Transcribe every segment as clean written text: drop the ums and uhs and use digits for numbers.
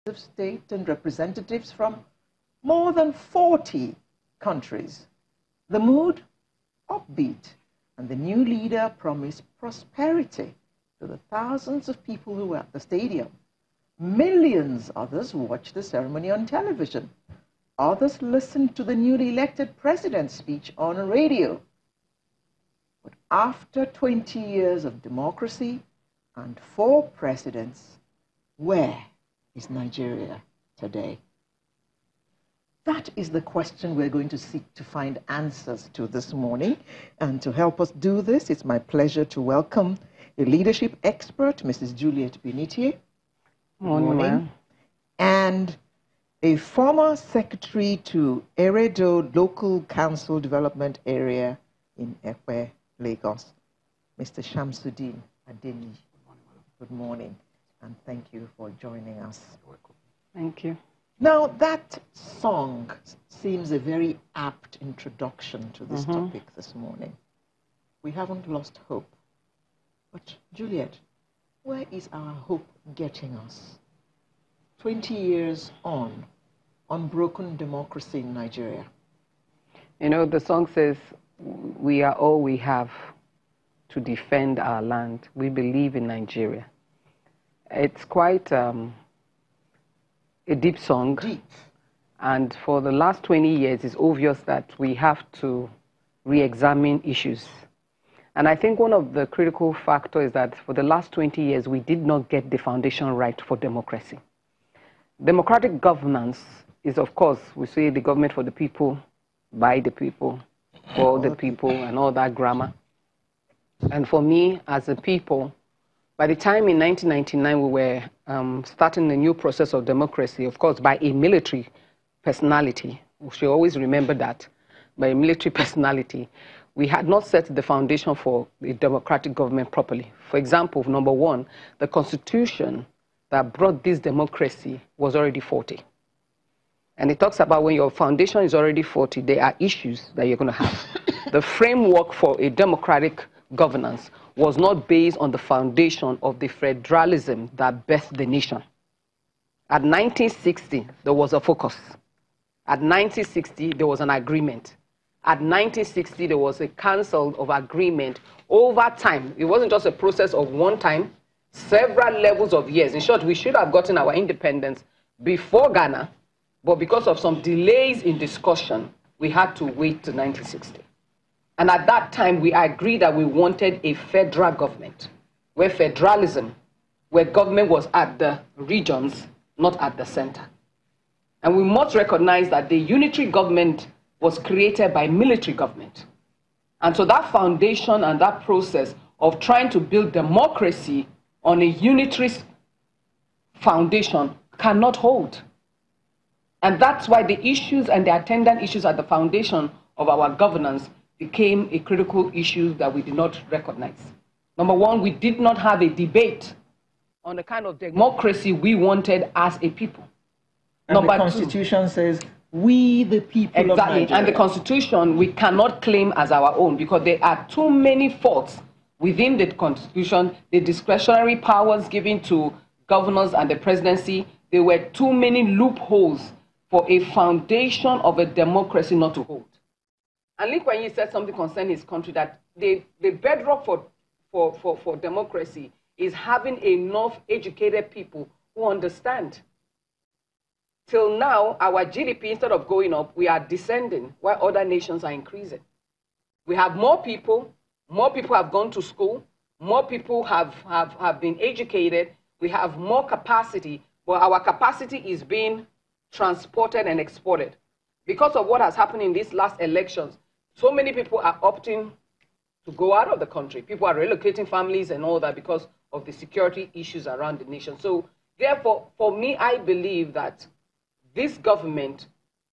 of state and representatives from more than 40 countries. The mood, upbeat, and the new leader promised prosperity to the thousands of people who were at the stadium. Millions others watched the ceremony on television. Others listened to the newly elected president's speech on radio. But after 20 years of democracy and 4 presidents, where is Nigeria today? That is the question we're going to seek to find answers to this morning. And to help us do this, it's my pleasure to welcome a leadership expert, Mrs. Juliet Benitier. Morning. And a former secretary to Eredo Local Council Development Area in Ekpe, Lagos, Mr. Shamsuddin Adeni. Good morning, and thank you for joining us. Thank you. Now, that song seems a very apt introduction to this topic this morning. We haven't lost hope. But, Juliet, where is our hope getting us? 20 years on, unbroken democracy in Nigeria. You know, the song says, we are all we have to defend our land. We believe in Nigeria. It's quite a deep song. Deep. And for the last 20 years, it's obvious that we have to re-examine issues. And I think one of the critical factors is that for the last 20 years, we did not get the foundation right for democracy. Democratic governance is, of course, we say the government for the people, by the people, for the people, and all that grammar. And for me, as a people, by the time in 1999 we were starting a new process of democracy, of course, by a military personality, we should always remember that, by a military personality, we had not set the foundation for a democratic government properly. For example, number one, the constitution that brought this democracy was already faulty. And it talks about when your foundation is already faulty, there are issues that you're going to have. The framework for a democratic governance was not based on the foundation of the federalism that birthed the nation. At 1960, there was a focus. At 1960, there was an agreement. At 1960, there was a council of agreement over time. It wasn't just a process of one time, several levels of years. In short, we should have gotten our independence before Ghana, but because of some delays in discussion, we had to wait to 1960. And at that time, we agreed that we wanted a federal government, where federalism, where government was at the regions, not at the center. And we must recognize that the unitary government was created by military government. And so that foundation and that process of trying to build democracy on a unitary foundation cannot hold. And that's why the issues and the attendant issues at the foundation of our governance became a critical issue that we did not recognize. Number one, we did not have a debate on the kind of democracy we wanted as a people. And the Constitution says, we the people of Nigeria. Exactly, and the Constitution we cannot claim as our own because there are too many faults within the Constitution, the discretionary powers given to governors and the presidency. There were too many loopholes for a foundation of a democracy not to hold. And Lee Kuan Yew said something concerning his country, that the bedrock for democracy is having enough educated people who understand. Till now, our GDP, instead of going up, we are descending, while other nations are increasing. We have more people have gone to school, more people have been educated, we have more capacity, but our capacity is being transported and exported. Because of what has happened in these last elections, so many people are opting to go out of the country. People are relocating families and all that because of the security issues around the nation. So therefore, for me, I believe that this government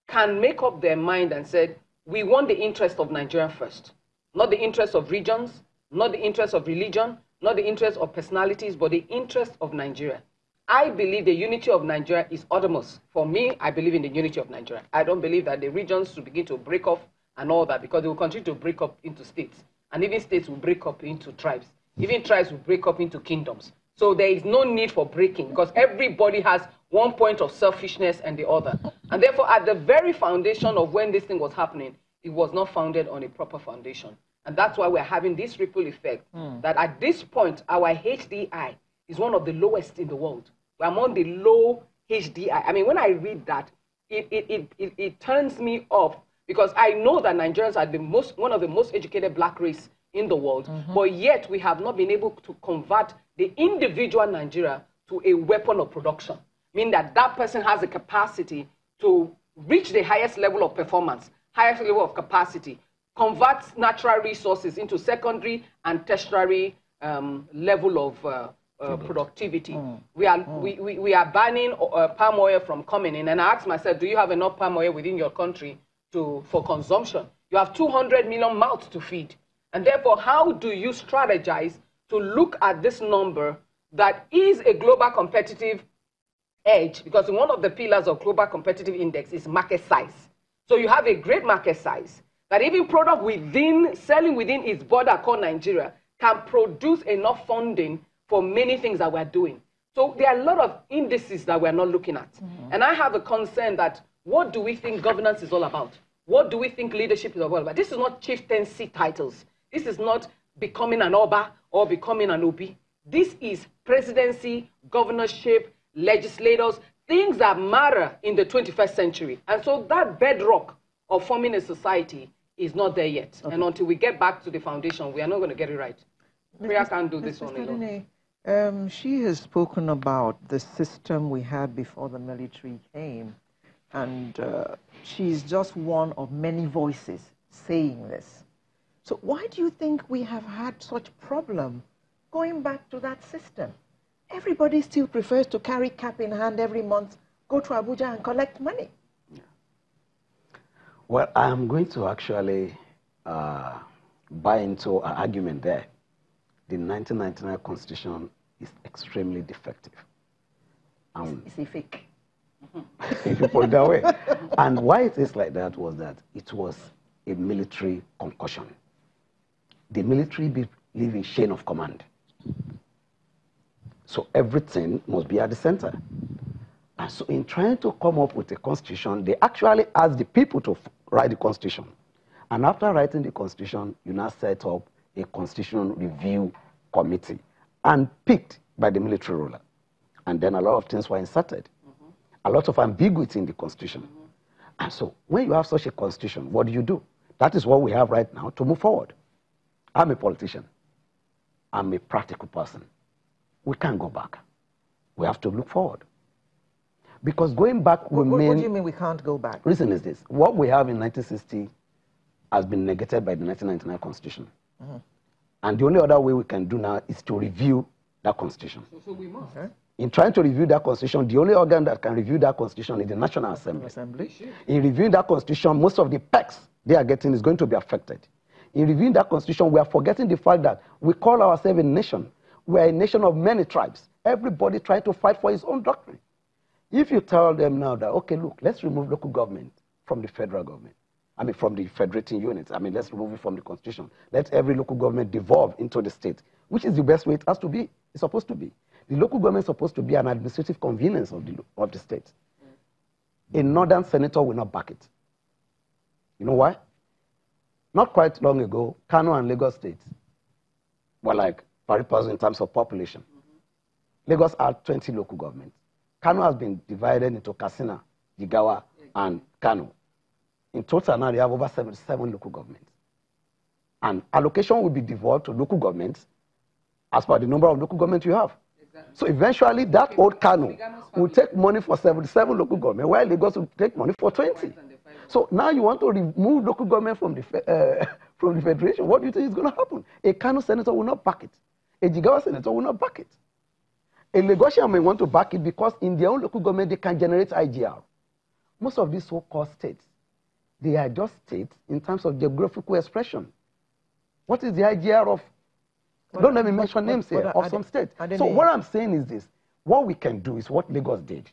can make up their mind and say, we want the interest of Nigeria first. Not the interest of regions, not the interest of religion, not the interest of personalities, but the interest of Nigeria. I believe the unity of Nigeria is uttermost. For me, I believe in the unity of Nigeria. I don't believe that the regions should begin to break off and all that, because they will continue to break up into states. And even states will break up into tribes. Even tribes will break up into kingdoms. So there is no need for breaking because everybody has one point of selfishness and the other. And therefore, at the very foundation of when this thing was happening, it was not founded on a proper foundation. And that's why we're having this ripple effect, that at this point, our HDI is one of the lowest in the world. We're among the low HDI. I mean, when I read that, it turns me off because I know that Nigerians are one of the most educated black race in the world, but yet we have not been able to convert the individual Nigeria to a weapon of production, meaning that that person has the capacity to reach the highest level of performance, highest level of capacity, convert natural resources into secondary and tertiary level of productivity. We are banning palm oil from coming in, and I asked myself, do you have enough palm oil within your country for consumption? You have 200 million mouths to feed. And therefore, how do you strategize to look at this number that is a global competitive edge? Because one of the pillars of global competitive index is market size. So you have a great market size that even product selling within its border called Nigeria can produce enough funding for many things that we're doing. So there are a lot of indices that we're not looking at. And I have a concern that what do we think governance is all about? What do we think leadership is all about? This is not chieftaincy titles. This is not becoming an Oba or becoming an Obi. This is presidency, governorship, legislators, things that matter in the 21st century. And so that bedrock of forming a society is not there yet. Okay. And until we get back to the foundation, we are not going to get it right. Priya can't do this on alone. She has spoken about the system we had before the military came. And she's just one of many voices saying this. So why do you think we have had such problem going back to that system? Everybody still prefers to carry cap in hand every month, go to Abuja and collect money. Yeah. Well, I'm going to actually buy into an argument there. The 1999 Constitution is extremely defective. Is it fake? If you put it that way. And why it is like that was that it was a military concussion. The military live in chain of command. So everything must be at the center. And so in trying to come up with a constitution, they actually asked the people to write the constitution. And after writing the constitution, you now set up a constitutional review committee and picked by the military ruler. And then a lot of things were inserted. A lot of ambiguity in the constitution. And so when you have such a constitution, what do? That is what we have right now to move forward. I'm a politician. I'm a practical person. We can't go back. We have to look forward. Because going back will mean... What do you mean we can't go back? Reason is this. What we have in 1960 has been negated by the 1999 Constitution. And the only other way we can do now is to review that Constitution. So we must. Okay. In trying to review that Constitution, the only organ that can review that Constitution is the National Assembly. In reviewing that Constitution, most of the perks they are getting is going to be affected. In reviewing that Constitution, we are forgetting the fact that we call ourselves a nation. We are a nation of many tribes. Everybody trying to fight for his own doctrine. If you tell them now that, okay, look, let's remove local government from the federal government. I mean, from the federating units. I mean, let's remove it from the Constitution. Let every local government devolve into the state, which is the best way it has to be. It's supposed to be. The local government is supposed to be an administrative convenience of the state. A northern senator will not back it. You know why? Not quite long ago, Kano and Lagos states were like pari passu in terms of population. Lagos had 20 local governments. Kano has been divided into Katsina, Jigawa, and Kano. In total now, they have over 77 local governments. And allocation will be devolved to local governments as per the number of local governments you have. Exactly. So eventually, that old Kano will take money for 77 local governments, while Lagos will take money for 20. So now you want to remove local government from the federation. What do you think is going to happen? A Kano senator will not back it. A Jigawa senator will not back it. A Lagosian may want to back it because in their own local government, they can generate IGR. Most of these so-called states, they are just states in terms of geographical expression. What is the IGR of? Don't let me mention names here, of some states. So what I'm saying is this. What we can do is what Lagos did.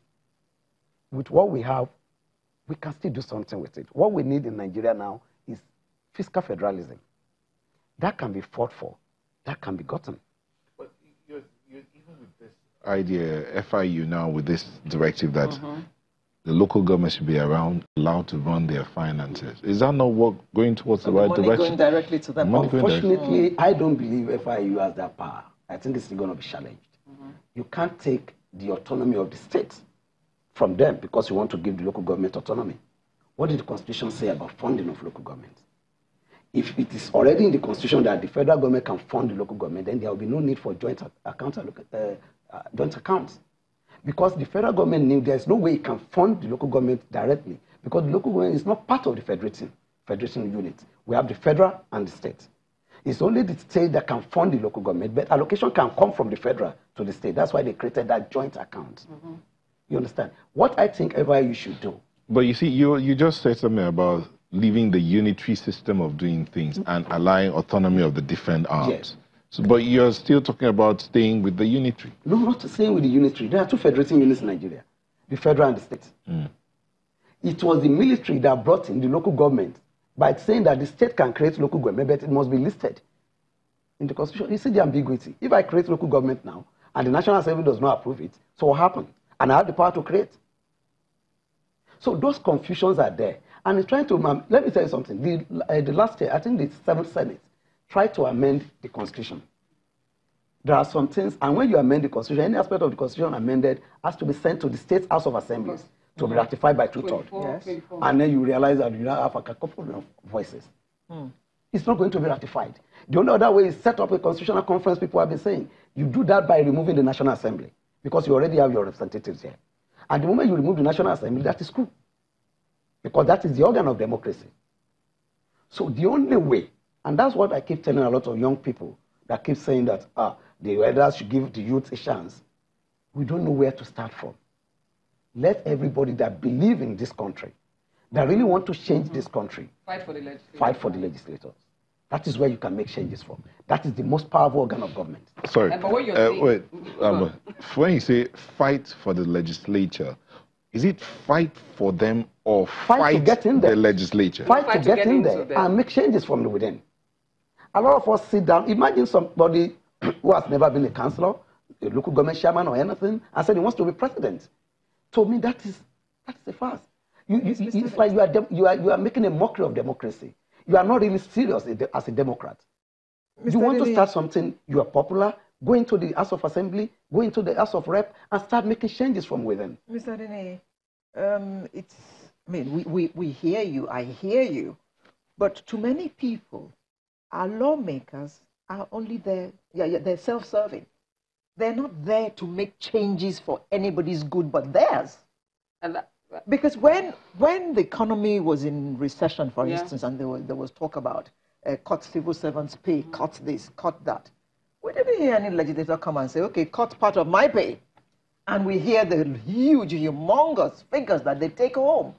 With what we have, we can still do something with it. What we need in Nigeria now is fiscal federalism. That can be fought for. That can be gotten. But you're even idea, FIU now with this directive that the local government should be allowed to run their finances. Is that not what going towards the right money direction? Going directly to them. Unfortunately, I don't believe FIU has that power. I think it's still going to be challenged. You can't take the autonomy of the state from them because you want to give the local government autonomy. What did the Constitution say about funding of local government? If it is already in the Constitution that the federal government can fund the local government, then there will be no need for joint accounts. Because the federal government knew there's no way it can fund the local government directly, because the local government is not part of the federation unit. We have the federal and the state. It's only the state that can fund the local government, but allocation can come from the federal to the state. That's why they created that joint account. You understand? What I think FIU should do. But you see, you just said something about leaving the unitary system of doing things and allowing autonomy of the different arms. Yes. So, but you're still talking about staying with the unitary. No, not staying with the unitary. There are two federating units in Nigeria, the federal and the state. It was the military that brought in the local government by saying that the state can create local government, but it must be listed in the Constitution. You see the ambiguity. If I create local government now, and the National Assembly does not approve it, so what happens? And I have the power to create. So those confusions are there. And it's trying to, let me tell you something. The last year, I think the 7th Senate tried to amend the Constitution. There are some things, and when you amend the Constitution, any aspect of the Constitution amended has to be sent to the State House of Assemblies to be ratified by 2/3. Yes. And then you realize that you now have a couple of voices. It's not going to be ratified. The only other way is set up a constitutional conference, people have been saying. You do that by removing the National Assembly, because you already have your representatives here. And the moment you remove the National Assembly, that is cool, because that is the organ of democracy. So the only way, and that's what I keep telling a lot of young people that keep saying that the elders should give the youth a chance. We don't know where to start from. Let everybody that believe in this country, that really want to change this country, fight for the legislators. Fight for the legislators. That is where you can make changes from. That is the most powerful organ of government. Sorry. But what you're saying, wait. When you say fight for the legislature, is it fight for them or fight to get in there. the legislature? Fight to get in there and make changes from within. A lot of us sit down. Imagine somebody who has never been a councillor, a local government chairman or anything, and said he wants to be president. To me, that's a farce. It's like you are making a mockery of democracy. You are not really serious as a Democrat. Mr. You want Dele, to start something, you are popular, go into the House of Assembly, go into the House of Rep, and start making changes from within. Mr. Dele, we hear you, I hear you, but to many people, our lawmakers are only there, they're self-serving. They're not there to make changes for anybody's good but theirs. And because when the economy was in recession, for instance, and there was talk about cut civil servants' pay, cut this, cut that, we didn't hear any legislator come and say, okay, cut part of my pay. And we hear the huge, humongous figures that they take home.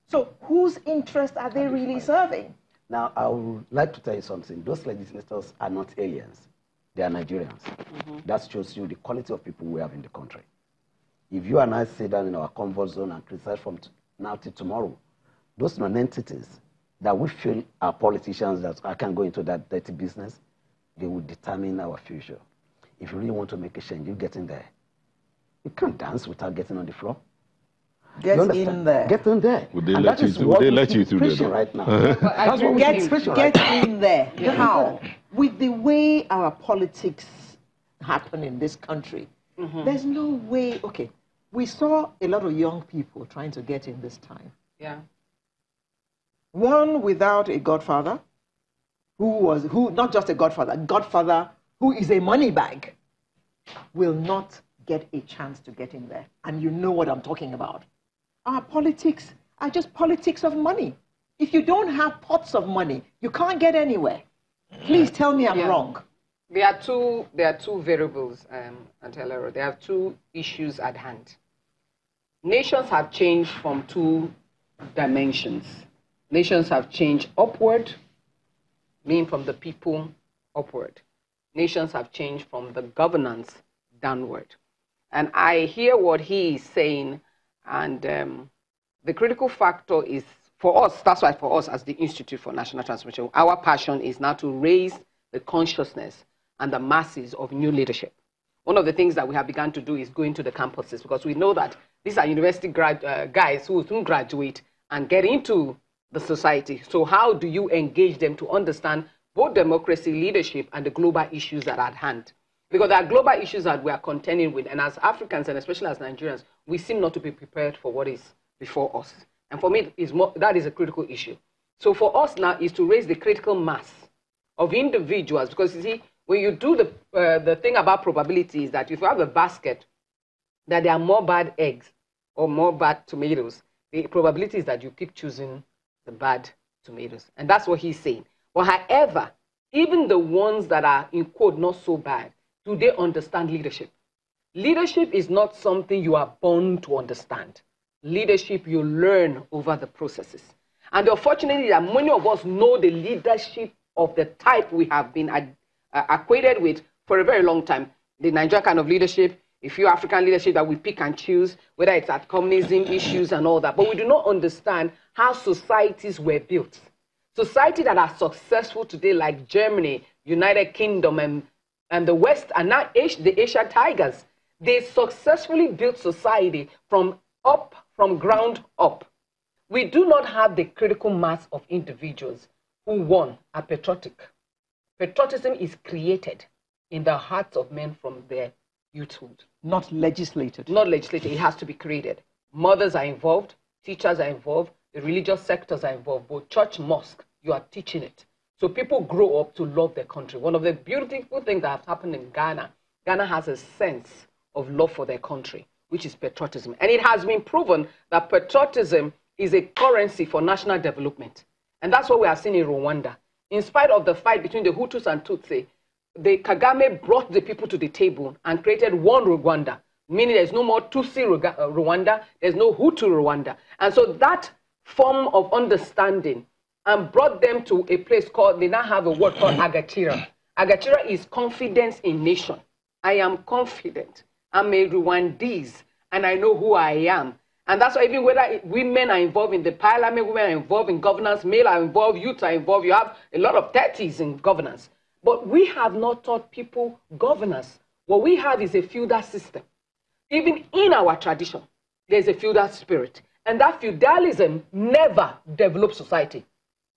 So whose interest are they really serving? Now, I would like to tell you something. Those legislators are not aliens. They are Nigerians. That shows you the quality of people we have in the country. If you and I sit down in our comfort zone and criticize from now till tomorrow, those non-entities that we feel are politicians that I can't go into that dirty business, they will determine our future. If you really want to make a change, you get in there. You can't dance without getting on the floor. Get in there. Get in there. Would they let you through there right now? That's what get in there. How? With the way our politics happen in this country, there's no way. Okay, we saw a lot of young people trying to get in this time. yeah. One without a godfather, who not just a godfather who is a money bag, will not get a chance to get in there. And you know what I'm talking about. Our politics are just politics of money. If you don't have pots of money, you can't get anywhere. Please tell me I'm wrong. There are two variables, Antelero. There are two issues at hand. Nations have changed from two dimensions. Nations have changed upward, meaning from the people upward. Nations have changed from the governance downward. And I hear what he is saying, and the critical factor is, for us, that's why for us as the Institute for National Transformation, our passion is now to raise the consciousness and the masses of new leadership. one of the things that we have begun to do is go into the campuses, because we know that these are university guys who will soon graduate and get into the society. So how do you engage them to understand both democracy, leadership, and the global issues that are at hand? Because there are global issues that we are contending with, and as Africans, and especially as Nigerians, we seem not to be prepared for what is before us. And for me, that is a critical issue. So for us now is to raise the critical mass of individuals, because you see, when you do the thing about probability is that if you have a basket, that there are more bad eggs or more bad tomatoes, the probability is that you keep choosing the bad tomatoes. And that's what he's saying. But however, even the ones that are, in quote, not so bad, do they understand leadership? Leadership is not something you are born to understand. Leadership you learn over the processes. And unfortunately, that many of us know the leadership of the type we have been acquainted with for a very long time. The Nigerian kind of leadership, a few African leadership that we pick and choose, whether it's at communism issues and all that. But we do not understand how societies were built. Societies that are successful today, like Germany, United Kingdom, and the West, and now the Asian tigers, they successfully built society from ground up. We do not have the critical mass of individuals who, one, are patriotic. Patriotism is created in the hearts of men from their youthhood. Not legislated. Not legislated. It has to be created. Mothers are involved. Teachers are involved. The religious sectors are involved. Both church, mosque, you are teaching it. So people grow up to love their country. One of the beautiful things that have happened in Ghana, Ghana has a sense of love for their country, which is patriotism. And it has been proven that patriotism is a currency for national development. And that's what we have seen in Rwanda. In spite of the fight between the Hutus and Tutsi, the Kagame brought the people to the table and created one Rwanda, meaning there's no more Tutsi Rwanda, there's no Hutu Rwanda. And so that form of understanding and brought them to a place called, they now have a word called Agachira. Agachira is confidence in nation. I am confident. I'm a Rwandese, and I know who I am. And that's why even whether women are involved in the parliament, women are involved in governance, male are involved, youth are involved, you have a lot of 30s in governance. But we have not taught people governance. What we have is a feudal system. Even in our tradition, there's a feudal spirit. And that feudalism never developed society.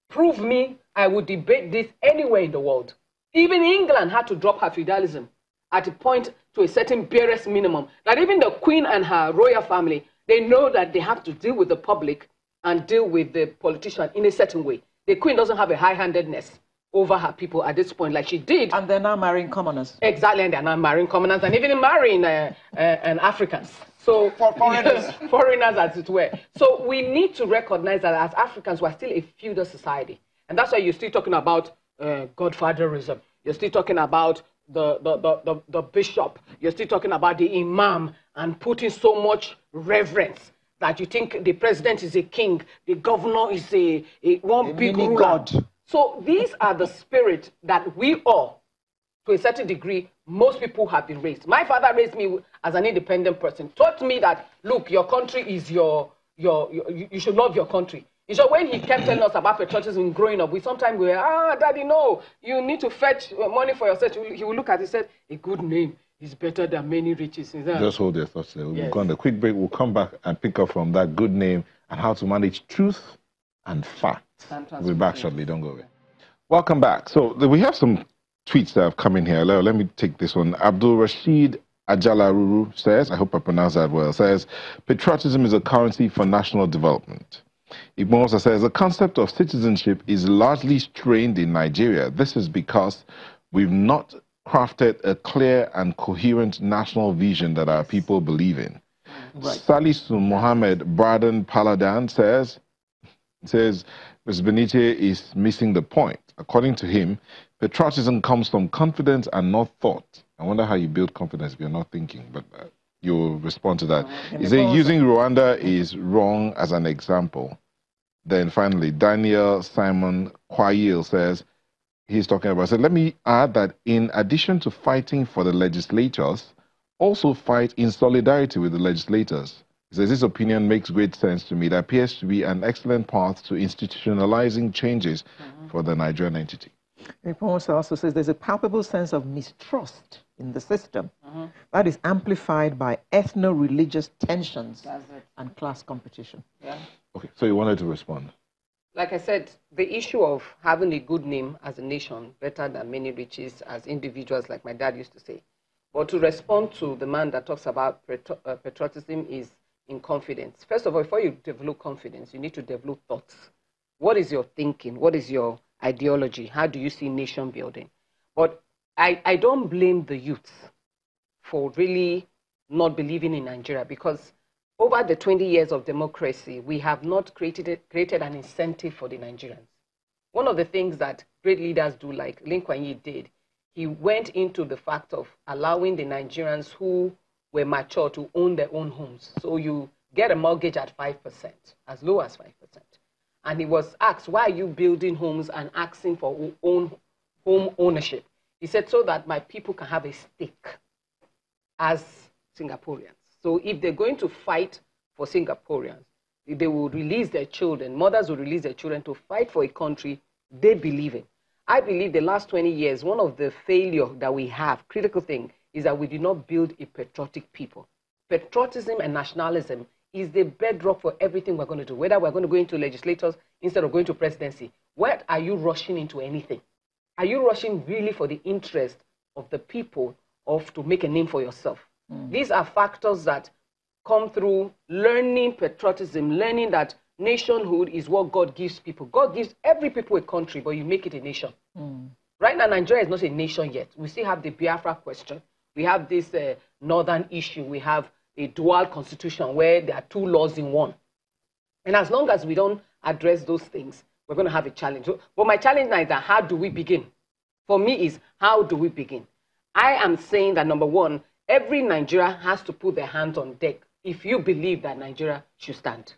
Prove me, I would debate this anywhere in the world. Even England had to drop her feudalism at a point to a certain barest minimum. That even the Queen and her royal family, they know that they have to deal with the public and deal with the politician in a certain way. The Queen doesn't have a high-handedness over her people at this point like she did. And they're now marrying commoners. Exactly, and they're now marrying commoners and even marrying Africans. So for foreigners. Foreigners, as it were. So we need to recognize that as Africans, we're still a feudal society. And that's why you're still talking about godfatherism. You're still talking about the bishop. You're still talking about the imam and putting so much reverence that you think the president is a king, the governor is a big ruler. God. So these are the spirit that we all, to a certain degree, most people have been raised. My father raised me as an independent person, taught me that, look, your country is you should love your country. So when he kept telling us about patriotism growing up, we sometimes go, Daddy, no, you need to fetch money for yourself. He will look at it and say, a good name is better than many riches. Just hold your thoughts there. We'll go on a quick break. We'll come back and pick up from that good name and how to manage truth and fact. We'll be back shortly. Don't go away. Welcome back. So we have some tweets that have come in here. Let me take this one. Abdul Rashid Ajalaruru says, I hope I pronounced that well, says, patriotism is a currency for national development. Ibn also says, the concept of citizenship is largely strained in Nigeria. This is because we've not crafted a clear and coherent national vision that our people believe in. Right. Salisu Mohammed Braden Paladan says, Ms. Benite is missing the point. According to him, patriotism comes from confidence and not thought. I wonder how you build confidence if you're not thinking, but you'll respond to that. He says using Rwanda is wrong as an example. Then finally, Daniel Simon Kwayil says, he's talking about, so let me add that in addition to fighting for the legislators, also fight in solidarity with the legislators. He says, this opinion makes great sense to me. It appears to be an excellent path to institutionalizing changes for the Nigerian entity. It also says there's a palpable sense of mistrust in the system. That is amplified by ethno-religious tensions and class competition. Yeah. Okay, so you wanted to respond. Like I said, the issue of having a good name as a nation, better than many riches as individuals, like my dad used to say. But to respond to the man that talks about patriotism is in confidence. First of all, before you develop confidence, you need to develop thoughts. What is your thinking? What is your ideology? How do you see nation building? But I don't blame the youth for really not believing in Nigeria, because over the 20 years of democracy, we have not created an incentive for the Nigerians. One of the things that great leaders do, like Lee Kuan Yew did, he went into the fact of allowing the Nigerians who were mature to own their own homes. So you get a mortgage at 5%, as low as 5%. And he was asked, why are you building homes and asking for home ownership? He said, so that my people can have a stake as Singaporeans. So if they're going to fight for Singaporeans, they will release their children, mothers will release their children to fight for a country they believe in. I believe the last 20 years, one of the failure that we have, critical thing, is that we did not build a patriotic people. Patriotism and nationalism is the bedrock for everything we're going to do, whether we're going to go into legislators instead of going to presidency. Where are you rushing into anything? Are you rushing really for the interest of the people of to make a name for yourself? These are factors that come through learning patriotism, learning that nationhood is what God gives people. God gives every people a country, but you make it a nation. Right now, Nigeria is not a nation yet. We still have the Biafra question. We have this northern issue. We have a dual constitution where there are two laws in one. And as long as we don't address those things, we're going to have a challenge. But my challenge now is that how do we begin? For me is, how do we begin? I am saying that, number one, every Nigerian has to put their hands on deck if you believe that Nigeria should stand.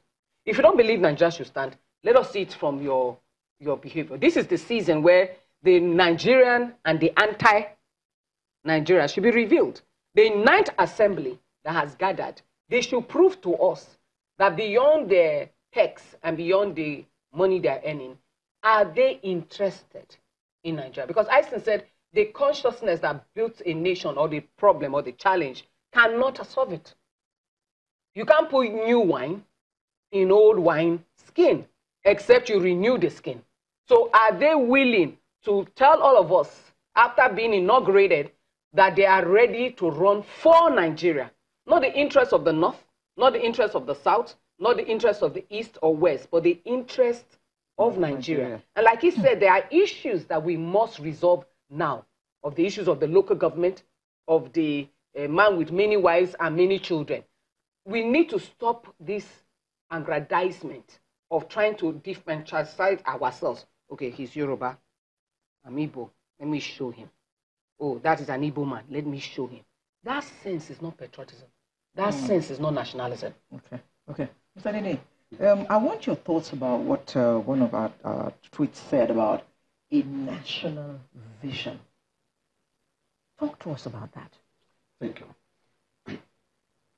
If you don't believe Nigeria should stand, let us see it from your behavior. This is the season where the Nigerian and the anti-Nigeria should be revealed. The Ninth Assembly that has gathered, they should prove to us that beyond their texts and beyond the money they're earning, are they interested in Nigeria? Because Einstein said the consciousness that built a nation or the problem or the challenge cannot solve it. You can't put new wine in old wine skin, except you renew the skin. So are they willing to tell all of us, after being inaugurated, that they are ready to run for Nigeria? Not the interest of the North, not the interest of the South, not the interest of the East or West, but the interest of Nigeria. And like he said, there are issues that we must resolve now, of the issues of the local government, of the man with many wives and many children. We need to stop this aggrandizement of trying to differentiate ourselves. Okay, he's Yoruba, I'm Igbo, let me show him. Oh, that is an Igbo man, let me show him. That sense is not patriotism. That sense is not nationalism. Okay. Mr. Nene, I want your thoughts about what one of our tweets said about a national vision. Talk to us about that. Thank you.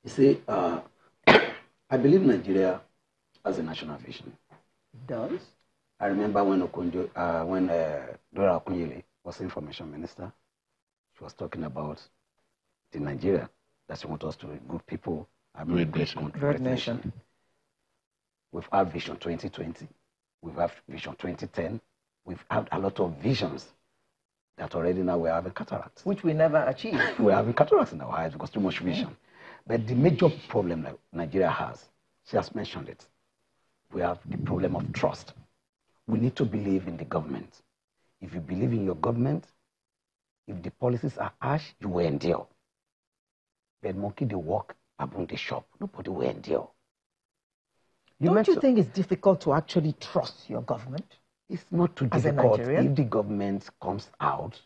You see, I believe Nigeria has a national vision. It does? I remember when Dora Akunyili was information minister, she was talking about the Nigeria that she wants us to be good people, a great nation. We've had Vision 2020. We've had Vision 2010. We've had a lot of visions that already now we're having cataracts. Which we never achieved. We're having cataracts in our eyes because too much vision. But the major problem that Nigeria has, she has mentioned it, we have the problem of trust. We need to believe in the government. If you believe in your government, if the policies are harsh, you will endure. But monkey they walk upon the shop, nobody will endure. Don't you think it's difficult to actually trust your government? It's not too difficult if the government comes out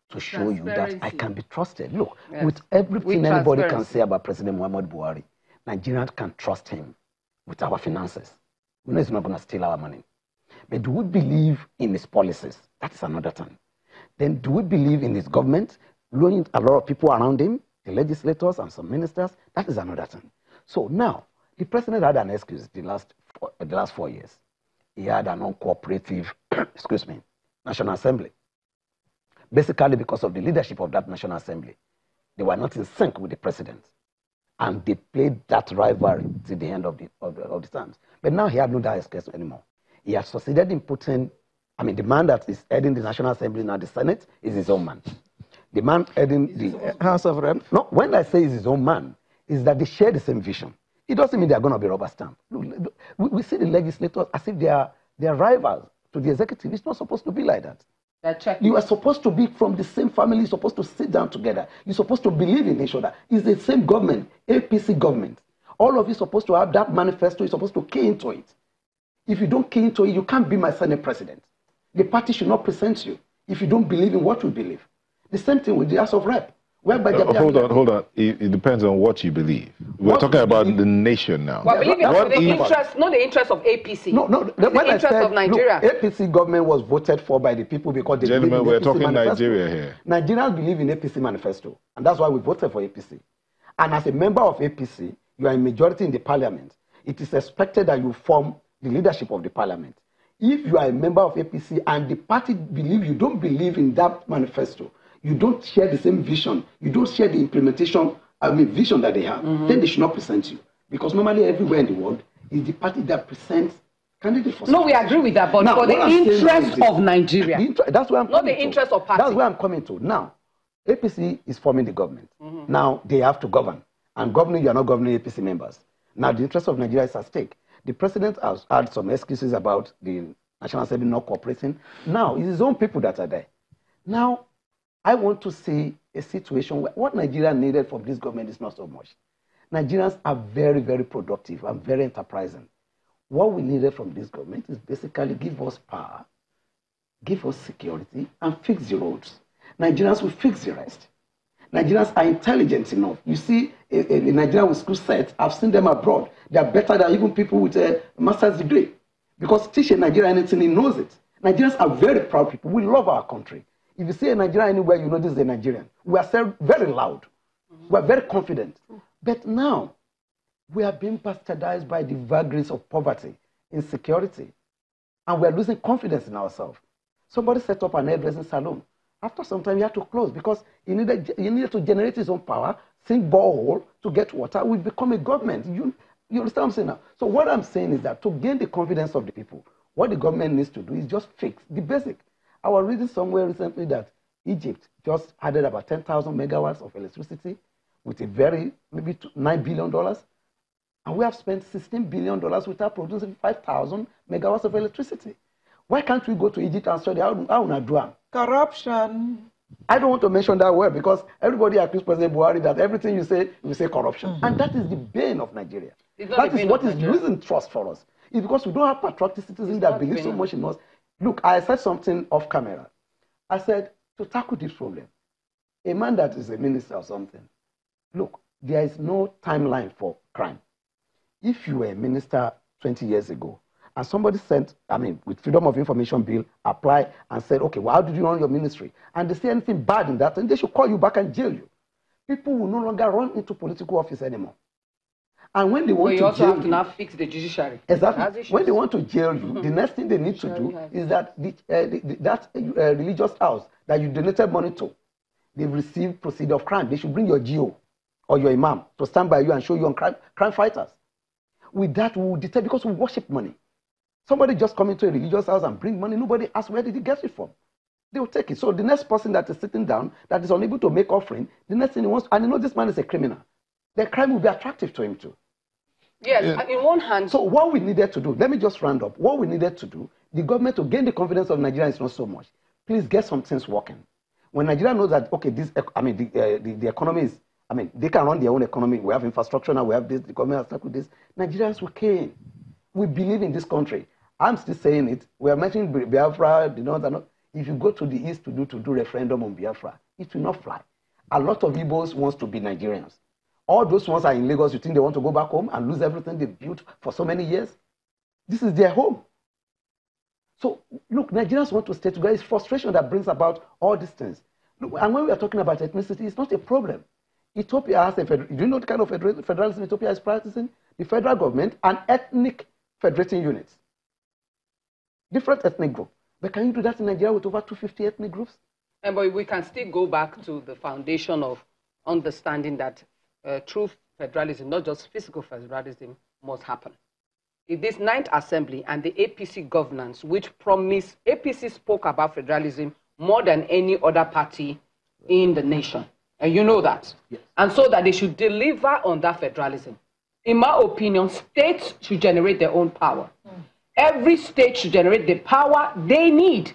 to show you that I can be trusted. Look, with everything anybody can say about President Muhammad Buhari, Nigerians can trust him with our finances. We know he's not going to steal our money. But do we believe in his policies? That's another thing. Then do we believe in his government, loaning a lot of people around him, the legislators and some ministers? That is another thing. So now, the president had an excuse the last 4 years. He had an uncooperative, National Assembly. basically because of the leadership of that National Assembly. They were not in sync with the president. And they played that rivalry to the end of the terms. But now he has no direct case anymore. He has succeeded in putting, the man that is heading the National Assembly now, the Senate, is his own man. The man heading the House of Reps. No, when I say he's his own man, is that they share the same vision. It doesn't mean they're going to be rubber stamped. We see the legislators as if they are rivals to the executive. It's not supposed to be like that. You are supposed to be from the same family. You're supposed to sit down together. You're supposed to believe in each other. It's the same government, APC government. All of you are supposed to have that manifesto. You're supposed to key into it. If you don't key into it, you can't be my Senate president. The party should not present you if you don't believe in what you believe. The same thing with the House of Rep. Hold on. It depends on what you believe. We're talking about the nation now. Well, believe not the interest of APC. No. The interest of Nigeria. Look, APC government was voted for by the people because they Gentlemen, believe in we're talking manifesto. Nigeria here. Nigerians believe in APC manifesto, and that's why we voted for APC. And as a member of APC, you are in majority in the parliament. It is expected that you form the leadership of the parliament. If you are a member of APC and the party you don't believe in that manifesto, you don't share the same vision, you don't share the implementation, vision that they have, then they should not present you. Because normally everywhere in the world is the party that presents candidates for. No, we agree with that, but now, for the interest of Nigeria. That's where I'm not the interest of party. That's where I'm coming to. Now, APC is forming the government. Now, they have to govern. And governing, you are not governing APC members. Now, the interest of Nigeria is at stake. The president has had some excuses about the National Assembly not cooperating. Now, it's his own people that are there. Now, I want to see a situation where what Nigeria needed from this government is not so much. Nigerians are very, very productive and very enterprising. What we needed from this government is basically give us power, give us security, and fix the roads. Nigerians will fix the rest. Nigerians are intelligent enough. You see, in Nigeria with school sets, I've seen them abroad. They are better than even people with a master's degree. Because teaching Nigeria anything, he knows it. Nigerians are very proud people. We love our country. If you see a Nigerian anywhere, you know this is a Nigerian. We are very loud. We are very confident. But now, we are being bastardized by the vagaries of poverty, insecurity, and we are losing confidence in ourselves. Somebody set up an hairdressing salon. After some time, you had to close because he needed to generate his own power, sink borehole to get water. We become a government. You understand what I'm saying now? So what I'm saying is that to gain the confidence of the people, what the government needs to do is just fix the basic. I was reading somewhere recently that Egypt just added about 10,000 megawatts of electricity with a maybe $9 billion. And we have spent $16 billion without producing 5,000 megawatts of electricity. Why can't we go to Egypt and study how to do it? Corruption. I don't want to mention that word because everybody accused President Buhari that everything you say corruption. And that is the bane of Nigeria. That is what is losing trust for us. It's because we don't have patriotic citizens that believe so much in us. Look, I said something off camera. I said, to tackle this problem, a man that is a minister or something, look, there is no timeline for crime. If you were a minister 20 years ago, and somebody sent, with Freedom of Information Bill, apply and said, okay, well, how did you run your ministry? And they see anything bad in that, and they should call you back and jail you. People will no longer run into political office anymore. And when they want to jail you... also have to now fix the judiciary. Exactly. When they want to jail you, the next thing they need to do is that that religious house that you donated money to, they've received proceeds of crime. They should bring your GO or your imam to stand by you and show you on crime fighters. With that, we will deter because we worship money. Somebody just come into a religious house and bring money. Nobody asks where did he get it from. They will take it. So the next person that is sitting down, that is unable to make offering, the next thing he wants, and you know this man is a criminal. The crime will be attractive to him too. Yes, in one hand. So what we needed to do, let me just round up. What we needed to do, the government to gain the confidence of Nigeria is not so much. Please get some things working. When Nigeria knows that, okay, the economy is, they can run their own economy. We have infrastructure now, we have this, the government has tackled this. Nigerians will came. We believe in this country. I'm still saying it. We are mentioning Biafra, the North and North. If you go to the East to do referendum on Biafra, it will not fly. A lot of Igbos wants to be Nigerians. All those ones are in Lagos, you think they want to go back home and lose everything they built for so many years? This is their home. So, look, Nigerians want to stay together. It's frustration that brings about all these things. Look, and when we are talking about ethnicity, it's not a problem. Ethiopia has do you know the kind of federalism Ethiopia is practicing? The federal government and ethnic federating units. Different ethnic groups. But can you do that in Nigeria with over 250 ethnic groups? But we can still go back to the foundation of understanding that true federalism, not just physical federalism, must happen. If this 9th Assembly and the APC governance, which promised, APC spoke about federalism more than any other party in the nation. And you know that. Yes. And so that they should deliver on that federalism. In my opinion, states should generate their own power. Every state should generate the power they need.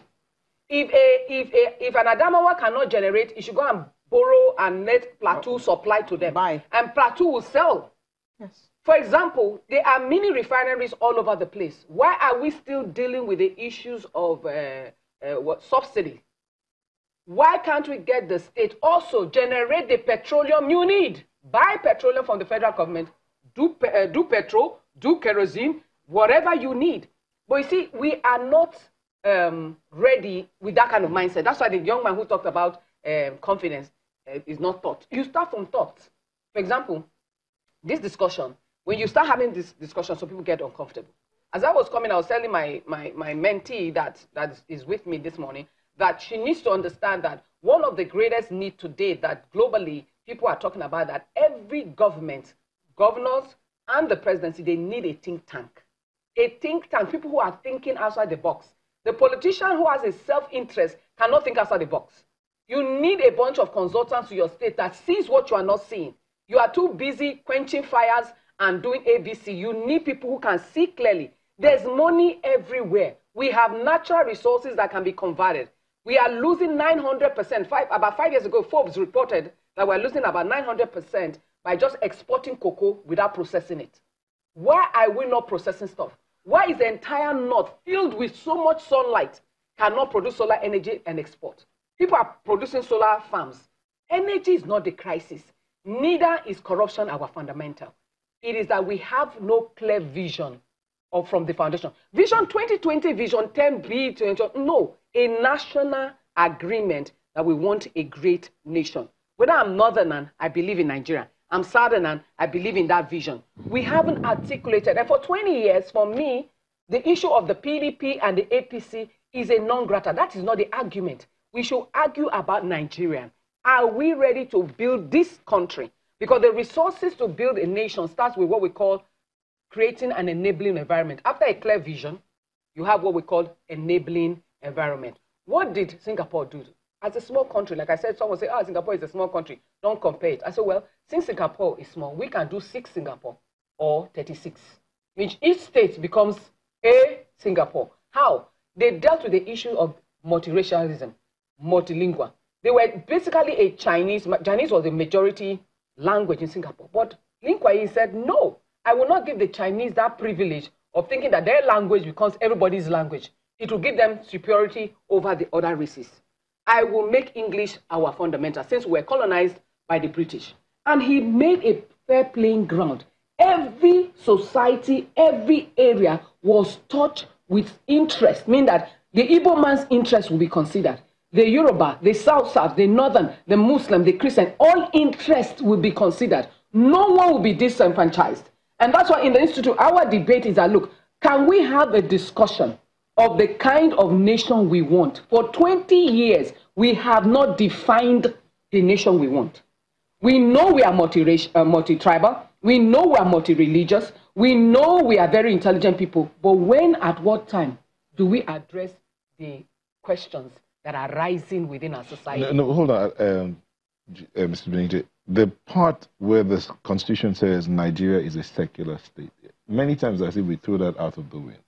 If an Adamawa cannot generate, it should go and borrow and let Plateau supply to them. And Plateau will sell. Yes. For example, there are mini refineries all over the place. Why are we still dealing with the issues of subsidy? Why can't we get the state also generate the petroleum you need? Buy petroleum from the federal government, do petrol, do kerosene, whatever you need. But you see, we are not ready with that kind of mindset. That's why the young man who talked about confidence is not thought. You start from thoughts. For example, this discussion, when you start having this discussion, so people get uncomfortable. As I was coming, I was telling my mentee that is with me this morning that she needs to understand that one of the greatest needs today that globally people are talking about, that every government, governors and the presidency, they need a think tank. A think tank, people who are thinking outside the box. The politician who has a self-interest cannot think outside the box. You need a bunch of consultants to your state that sees what you are not seeing. You are too busy quenching fires and doing ABC. You need people who can see clearly. There's money everywhere. We have natural resources that can be converted. We are losing 900%. About 5 years ago, Forbes reported that we're losing about 900% by just exporting cocoa without processing it. Why are we not processing stuff? Why is the entire north filled with so much sunlight cannot produce solar energy and export? People are producing solar farms. Energy is not the crisis. Neither is corruption our fundamental. It is that we have no clear vision from the foundation. Vision 2020, Vision 10B, 20, no, a national agreement that we want a great nation. Whether I'm Northern, I believe in Nigeria. I'm Southern, I believe in that vision. We haven't articulated. And for 20 years, for me, the issue of the PDP and the APC is a non-grata. That is not the argument. We should argue about Nigeria. Are we ready to build this country? Because the resources to build a nation starts with what we call creating an enabling environment. After a clear vision, you have what we call enabling environment. What did Singapore do? As a small country, like I said, someone say, oh, Singapore is a small country. Don't compare it. I said, well, since Singapore is small, we can do 6 Singapore or 36. Which each state becomes a Singapore. How? They dealt with the issue of multiracialism, multilingual. They were basically a Chinese. Chinese was the majority language in Singapore. But Lin Kuan-Yew said, no, I will not give the Chinese that privilege of thinking that their language becomes everybody's language. It will give them superiority over the other races. I will make English our fundamental, since we're colonized by the British. And he made a fair playing ground. Every society, every area was touched with interest, meaning that the Igbo man's interest will be considered. The Yoruba, the South, the Northern, the Muslim, the Christian, all interests will be considered. No one will be disenfranchised. And that's why in the Institute, our debate is that, look, can we have a discussion of the kind of nation we want? For 20 years, we have not defined the nation we want. We know we are multi-tribal. We know we are multi-religious. We know we are very intelligent people. But when, at what time, do we address the questions that are rising within our society? No, hold on, Mr. Benite. The part where the Constitution says Nigeria is a secular state, many times I think we throw that out of the wind.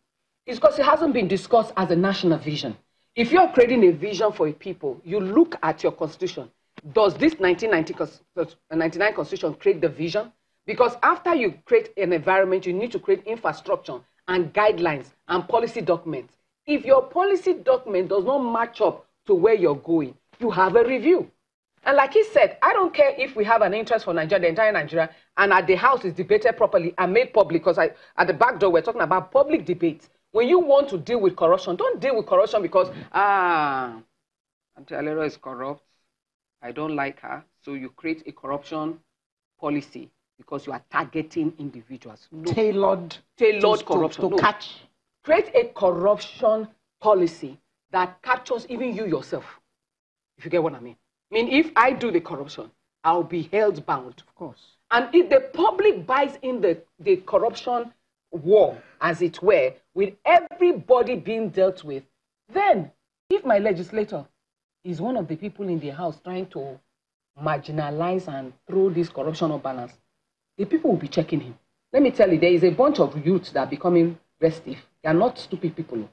It's because it hasn't been discussed as a national vision. If you're creating a vision for a people, you look at your Constitution. Does this 1999 Constitution create the vision? Because after you create an environment, you need to create infrastructure and guidelines and policy documents. If your policy document does not match up to where you're going, you have a review. And like he said, I don't care if we have an interest for Nigeria, the entire Nigeria, and at the House is debated properly and made public, because at the back door, we're talking about public debates. When you want to deal with corruption, don't deal with corruption because, Auntie Alero is corrupt. I don't like her. So you create a corruption policy because you are targeting individuals. No. Tailored corruption. To catch. Create a corruption policy that captures even you yourself. if you get what I mean. I mean, if I do the corruption, I'll be held bound. Of course. And if the public buys in the corruption war, as it were, with everybody being dealt with, then if my legislator is one of the people in the house trying to marginalize and throw this corruption or balance, the people will be checking him. Let me tell you, there is a bunch of youths that are becoming restive. They are not stupid people.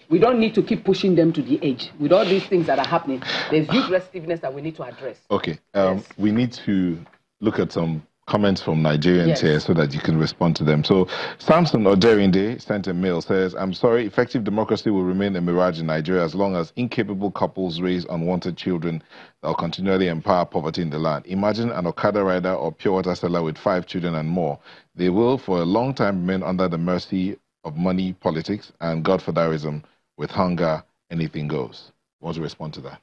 We don't need to keep pushing them to the edge. With all these things that are happening, there's youth restiveness that we need to address. Okay. Yes. We need to look at some comments from Nigerians here so that you can respond to them. So Samson Oderinde sent a mail, says, I'm sorry, effective democracy will remain a mirage in Nigeria as long as incapable couples raise unwanted children that will continually empower poverty in the land. Imagine an Okada rider or pure water seller with 5 children and more. They will for a long time remain under the mercy of money, politics, and godfatherism. With hunger, anything goes. Want to respond to that?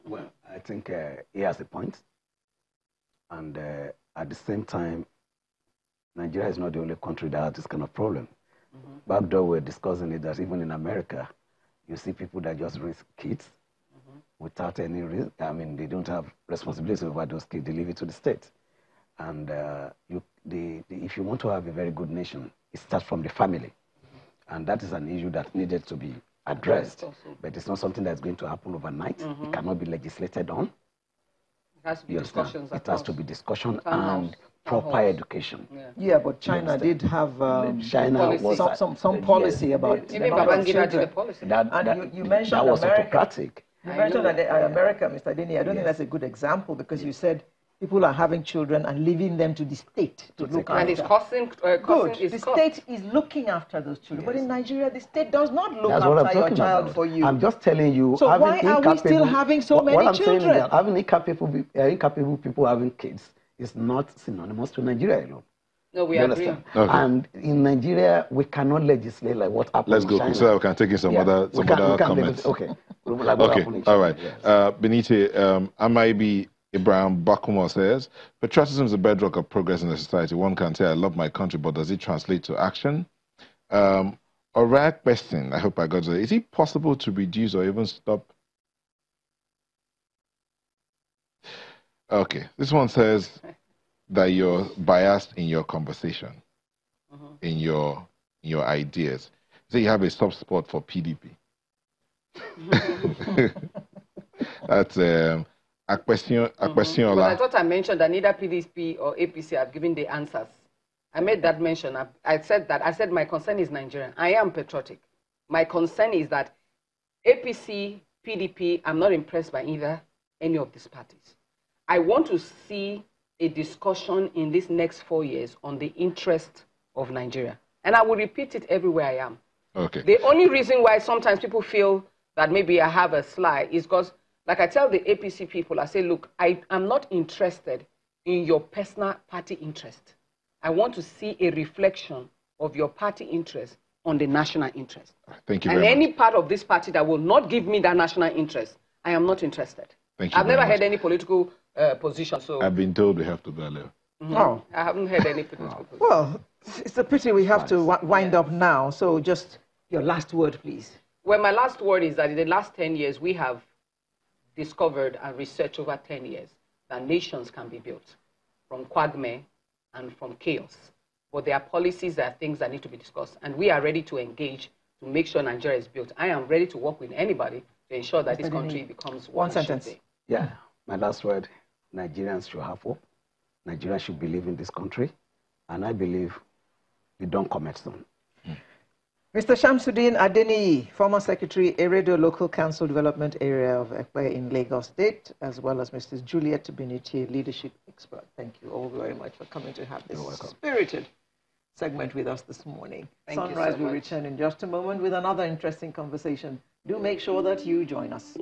Well, I think he has a point. And at the same time, Nigeria is not the only country that has this kind of problem. Back there, we were discussing it that even in America, you see people that just raise kids without any reason. I mean, they don't have responsibility over those kids. They leave it to the state. And if you want to have a very good nation, it starts from the family. And that is an issue that needed to be addressed. But it's not something that's going to happen overnight. It cannot be legislated on. It has to be discussions. It has to be discussion and proper education. Yeah, but China did have some policy about even Babangida did a policy. And you mentioned that was America. autocratic. You mentioned America, Mr. Denny. I don't think that's a good example because you said people are having children and leaving them to the state to look after. And it's costing the state is looking after those children. But in Nigeria, the state does not look after your child for you. I'm just telling you. So why are we still having so many children? What I'm saying is that having incapable people having kids is not synonymous to Nigeria alone. No, we agree. Okay. And in Nigeria, we cannot legislate like what happened Let's in go, China. so we can take in some other comments. Okay. All right. Benite, Amaibi Ibrahim Bakumo says, patriotism is the bedrock of progress in the society. One can say, I love my country, but does it translate to action? Orak question, I hope I got it. Is it possible to reduce or even stop? Okay, this one says that you're biased in your conversation, in your ideas. So you have a soft spot for PDP. That's a question. But I thought I mentioned that neither PDP or APC have given the answers. I made that mention. I said my concern is Nigerian. I am patriotic. My concern is that APC, PDP, I'm not impressed by any of these parties. I want to see a discussion in these next 4 years on the interest of Nigeria. And I will repeat it everywhere I am. Okay. The only reason why sometimes people feel that maybe I have a slide is because, like I tell the APC people, I say, look, I'm not interested in your personal party interest. I want to see a reflection of your party interest on the national interest. Thank you very much. And any part of this party that will not give me that national interest, I am not interested. Thank you. I've never had any political position. So I've been told we have to go there. Oh. I haven't had any political position. Well, it's a pity we have to wind up now. So just your last word, please. Well, my last word is that in the last 10 years, we have discovered and researched over 10 years that nations can be built from quagmire and from chaos. But there are policies, there are things that need to be discussed. And we are ready to engage to make sure Nigeria is built. I am ready to work with anybody to ensure that this country becomes one sentence. Yeah, my last word, Nigerians should have hope. Nigerians should believe in this country. And I believe we don't commit them. Mr. Shamsuddin Adeniyi, former Secretary, Eredo Local Council Development Area of Ekpe in Lagos State, as well as Mrs. Juliet Beniti, Leadership Expert. Thank you all very much for coming to have this spirited segment with us this morning. Thank you Sunrise so will much. return in just a moment with another interesting conversation. Do make sure that you join us.